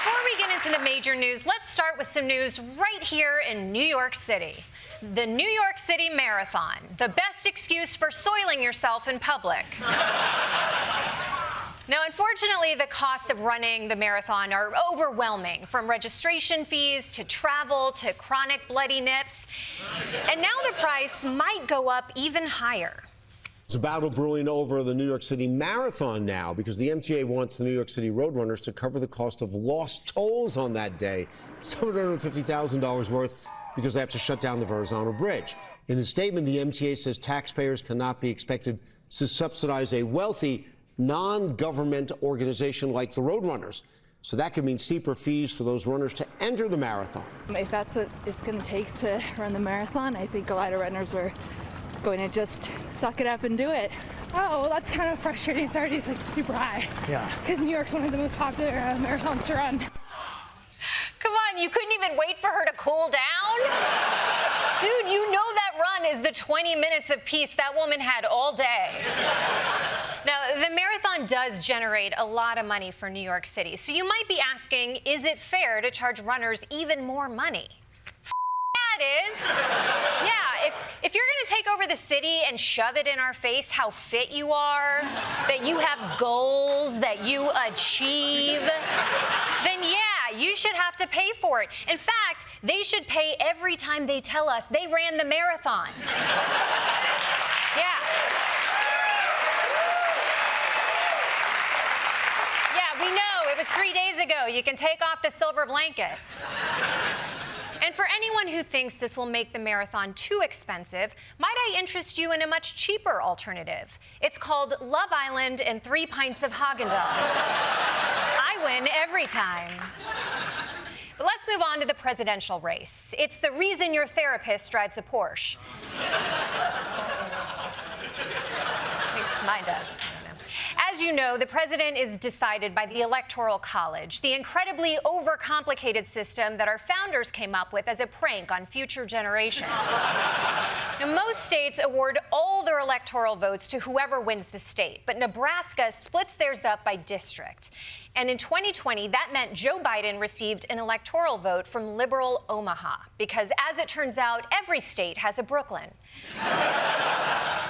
Before we get into the major news, let's start with some news right here in New York City. The New York City Marathon, the best excuse for soiling yourself in public. Now, unfortunately, the costs of running the marathon are overwhelming, from registration fees to travel to chronic bloody nips. And now the price might go up even higher. There's a battle brewing over the New York City Marathon now because the MTA wants the New York City roadrunners to cover the cost of lost tolls on that day, $750,000 worth, because they have to shut down the Verrazano Bridge. In a statement, the MTA says taxpayers cannot be expected to subsidize a wealthy, non-government organization like the roadrunners. So that could mean steeper fees for those runners to enter the marathon. If that's what it's going to take to run the marathon, I think a lot of runners are going to just suck it up and do it. Oh, well, that's kind of frustrating. It's already like super high. Yeah. Because New York's one of the most popular marathons to run. Come on, you couldn't even wait for her to cool down? Dude, you know that run is the 20 minutes of peace that woman had all day. Now, the marathon does generate a lot of money for New York City. So you might be asking, is it fair to charge runners even more money? That is. Yeah, if you're going to take over the city and shove it in our face how fit you are, that you have goals that you achieve, then yeah, you should have to pay for it. In fact, they should pay every time they tell us they ran the marathon. Yeah. Yeah, we know. It was 3 days ago. You can take off the silver blanket. And for anyone who thinks this will make the marathon too expensive, might I interest you in a much cheaper alternative? It's called Love Island and 3 pints of Haagen-Dazs. I win every time. But let's move on to the presidential race. It's the reason your therapist drives a Porsche. Mine does. As you know, the president is decided by the Electoral College, the incredibly overcomplicated system that our founders came up with as a prank on future generations. Now, most states award all their electoral votes to whoever wins the state, but Nebraska splits theirs up by district. And in 2020, that meant Joe Biden received an electoral vote from liberal Omaha, because as it turns out, every state has a Brooklyn.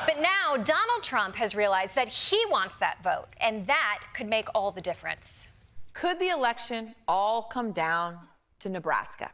But now Donald Trump has realized that he wants that vote, and that could make all the difference. Could the election all come down to Nebraska?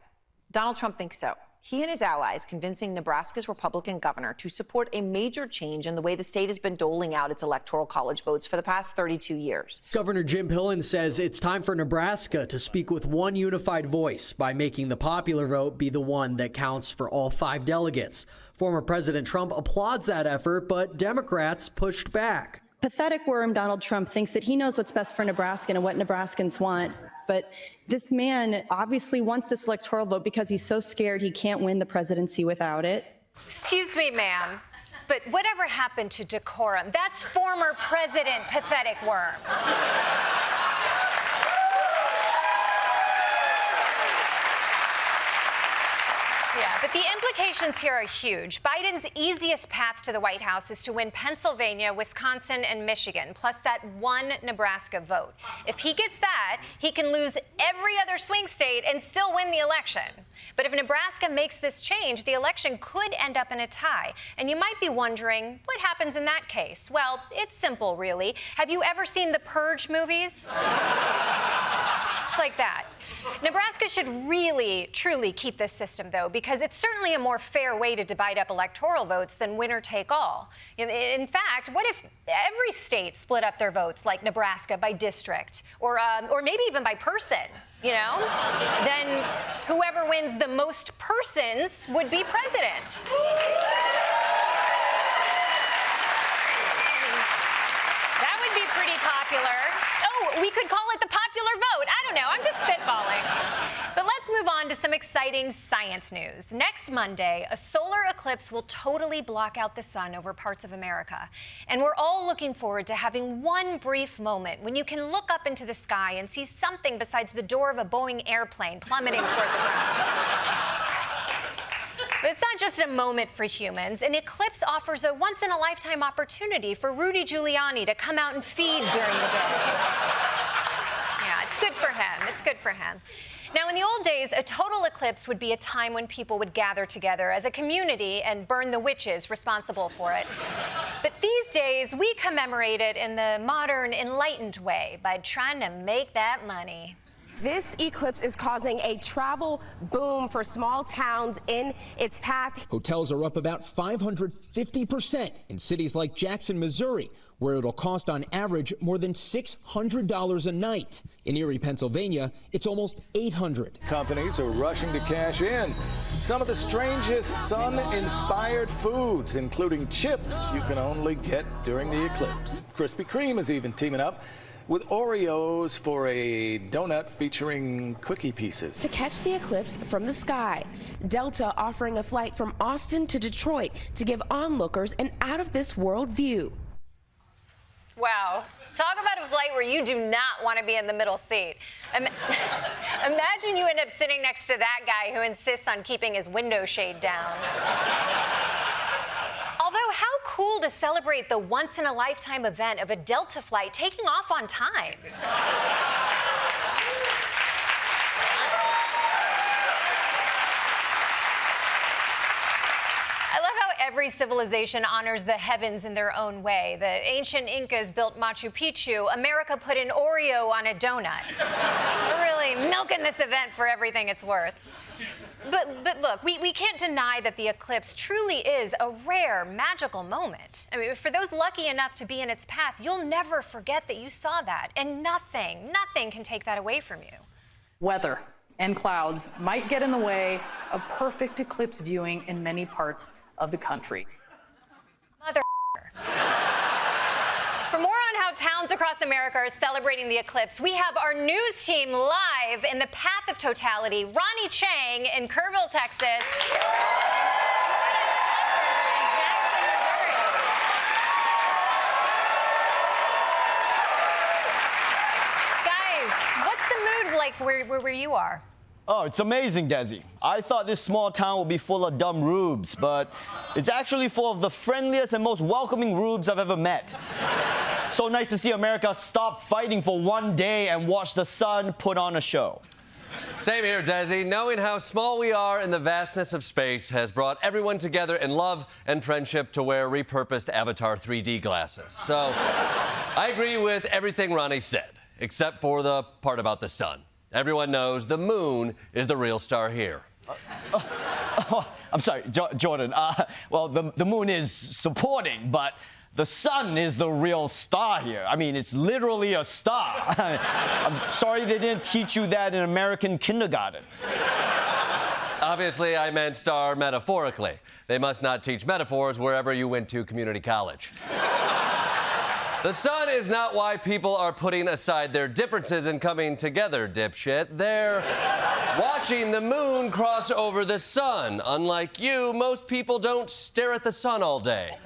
Donald Trump thinks so. He and his allies convincing Nebraska's Republican governor to support a major change in the way the state has been doling out its electoral college votes for the past 32 years. Governor Jim Pillen says it's time for Nebraska to speak with one unified voice by making the popular vote be the one that counts for all 5 delegates. Former President Trump applauds that effort, but Democrats pushed back. Pathetic worm Donald Trump thinks that he knows what's best for Nebraska and what Nebraskans want. But this man obviously wants this electoral vote because he's so scared he can't win the presidency without it. Excuse me, ma'am, but whatever happened to decorum? That's former President Pathetic Worm. Yeah, but the implications here are huge. Biden's easiest path to the White House is to win Pennsylvania, Wisconsin, and Michigan, plus that one Nebraska vote. If he gets that, he can lose every other swing state and still win the election. But if Nebraska makes this change, the election could end up in a tie. And you might be wondering, what happens in that case? Well, it's simple, really. Have you ever seen the Purge movies? Like that. Nebraska should really, truly keep this system, though, because it's certainly a more fair way to divide up electoral votes than winner take all. In fact, what if every state split up their votes, like Nebraska, by district, or maybe even by person? You know, then whoever wins the most persons would be president. That would be pretty popular. Oh, we could call it the popular vote. I don't know. I'm just spitballing. But let's move on to some exciting science news. Next Monday, a solar eclipse will totally block out the sun over parts of America. And we're all looking forward to having one brief moment when you can look up into the sky and see something besides the door of a Boeing airplane plummeting toward the ground. But it's not just a moment for humans. An eclipse offers a once-in-a-lifetime opportunity for Rudy Giuliani to come out and feed during the day. Yeah, it's good good for him. It's good for him. Now, in the old days, a total eclipse would be a time when people would gather together as a community and burn the witches responsible for it. But these days, we commemorate it in the modern, enlightened way by trying to make that money. This eclipse is causing a travel boom for small towns in its path. Hotels are up about 550% in cities like Jackson, Missouri, where it'll cost on average more than $600 a night. In Erie, Pennsylvania, it's almost $800. Companies are rushing to cash in. Some of the strangest sun-inspired foods, including chips you can only get during the eclipse. Krispy Kreme is even teaming up with Oreos for a donut featuring cookie pieces. To catch the eclipse from the sky, Delta offering a flight from Austin to Detroit to give onlookers an out-of-this-world view. Wow. Talk about a flight where you do not want to be in the middle seat. Imagine you end up sitting next to that guy who insists on keeping his window shade down. Although, how cool to celebrate the once-in-a-lifetime event of a Delta flight taking off on time. I love how every civilization honors the heavens in their own way. The ancient Incas built Machu Picchu. America put an Oreo on a donut. We're really milking this event for everything it's worth. But look, we can't deny that the eclipse truly is a rare, magical moment. I mean, for those lucky enough to be in its path, you'll never forget that you saw that. And nothing can take that away from you. Weather and clouds might get in the way of perfect eclipse viewing in many parts of the country. Mother. For more on how towns across America are celebrating the eclipse, we have our news team live in the path of totality, Ronny Chieng in Kerrville, Texas. Guys, what's the mood like where you are? Oh, it's amazing, Desi. I thought this small town would be full of dumb rubes, but it's actually full of the friendliest and most welcoming rubes I've ever met. So nice to see America stop fighting for one day and watch the sun put on a show. Same here, Desi. Knowing how small we are in the vastness of space has brought everyone together in love and friendship to wear repurposed Avatar 3D glasses. So I agree with everything Ronny said, except for the part about the sun. Everyone knows the moon is the real star here. I'm sorry, Jordan. Well, the moon is supporting, but the sun is the real star here. I mean, it's literally a star. I'm sorry they didn't teach you that in American kindergarten. Obviously, I meant star metaphorically. They must not teach metaphors wherever you went to community college. The sun is not why people are putting aside their differences and coming together, dipshit. They're watching the moon cross over the sun. Unlike you, most people don't stare at the sun all day.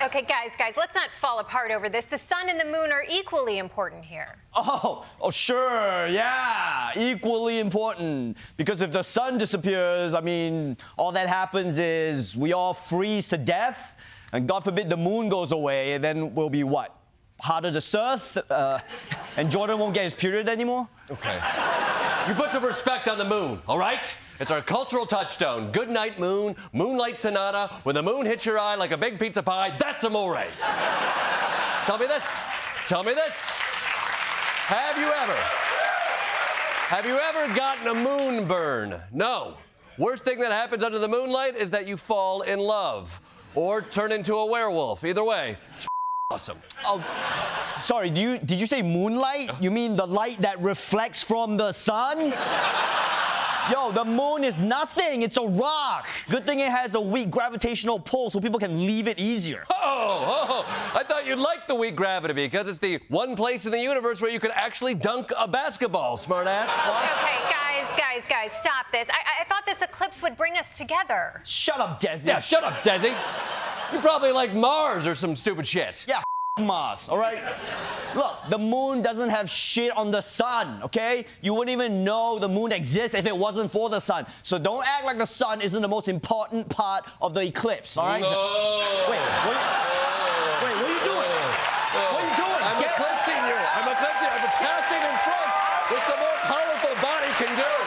Okay, guys, let's not fall apart over this. The sun and the moon are equally important here. Oh, sure, yeah, equally important. Because if the sun disappears, I mean, all that happens is we all freeze to death. And God forbid the moon goes away, and then we'll be what? Harder to surf? And Jordan won't get his period anymore? Okay. You put some respect on the moon, all right? It's our cultural touchstone. Good night, moon. Moonlight sonata. When the moon hits your eye like a big pizza pie, that's amore. Tell me this. Have you ever gotten a moon burn? No. Worst thing that happens under the moonlight is that you fall in love. Or turn into a werewolf. Either way, it's awesome. Oh, sorry, did you say moonlight? You mean the light that reflects from the sun? Yo, the moon is nothing. It's a rock. Good thing it has a weak gravitational pull so people can leave it easier. Oh, I thought you'd like the weak gravity because it's the one place in the universe where you could actually dunk a basketball, smartass. Okay, guys, stop this. I thought this eclipse would bring us together. Shut up, Desi. Yeah, shut up, Desi. You probably like Mars or some stupid shit. Yeah, Mars, all right? Look, the moon doesn't have shit on the sun, okay? You wouldn't even know the moon exists if it wasn't for the sun. So don't act like the sun isn't the most important part of the eclipse, all right? No. Wait, what are you doing? What are you doing? I'm eclipsing you. I'm passing in front. can do.